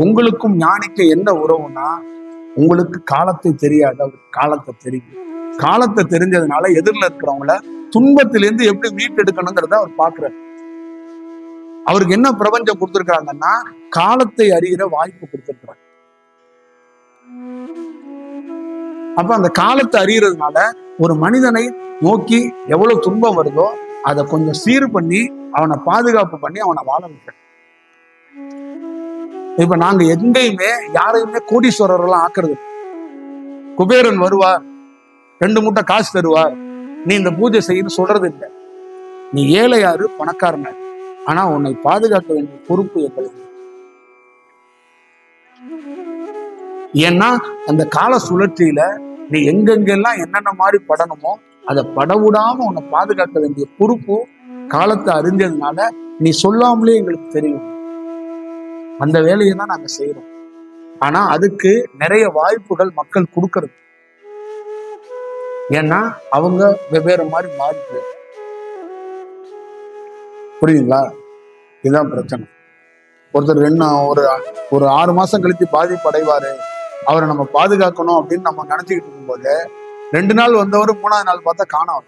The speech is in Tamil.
உங்களுக்கும் ஞானிக்கு என்ன உறவுனா, உங்களுக்கு காலத்தை தெரியாது, அவருக்கு காலத்தை தெரியும். காலத்தை தெரிஞ்சதுனால எதிரில் இருக்கிறவங்கள துன்பத்திலிருந்து எப்படி மீட்டெடுக்கணுங்கிறத அவர் பார்க்கிறார். அவருக்கு என்ன பிரபஞ்சம் கொடுத்திருக்காங்கன்னா, காலத்தை அறிகிற வாய்ப்பு கொடுத்திருக்கிறார். அப்ப அந்த காலத்தை அறியறதுனால ஒரு மனிதனை நோக்கி எவ்வளவு துன்பம் வருதோ அதை கொஞ்சம் சீர் பண்ணி அவனை பாதுகாப்பு பண்ணி அவனை வாழ வைக்க. இப்ப நாங்க எங்கேயுமே யாரையுமே கோடீஸ்வரர்லாம் ஆக்குறது. குபேரன் வருவார், 2 மூட்டை காசு தருவார், நீ இந்த பூஜை செய்யன்னு சொல்றது இல்லை. நீ ஏழையாரு பணக்காரனாரு, ஆனா உன்னை பாதுகாக்க வேண்டிய பொறுப்பு எங்களுக்கு. ஏன்னா அந்த கால சுழற்சியில நீ எங்கெங்கெல்லாம் என்னென்ன மாதிரி படணுமோ அதை படவிடாம உன்னை பாதுகாக்க வேண்டிய பொறுப்பு காலத்தை அறிஞ்சதுனால நீ சொல்லாமலே எங்களுக்கு தெரியும். அந்த வேலையை தான் நாங்க செய்யறோம். ஆனா அதுக்கு நிறைய வாய்ப்புகள் மக்கள் கொடுக்கறது. ஏன்னா அவங்க வெவ்வேறு மாதிரி மாறி போயிடும். புரியுதுங்களா? இதுதான் பிரச்சனை. ஒருத்தர் என்ன ஒரு 6 மாசம் கழித்து பாதிப்படைவாரு, அவரை நம்ம பாதுகாக்கணும் அப்படின்னு நம்ம நினைச்சுக்கிட்டு இருக்கும்போது 2 நாள் வந்தவர் 3ஆவது நாள் பார்த்தா காணாம.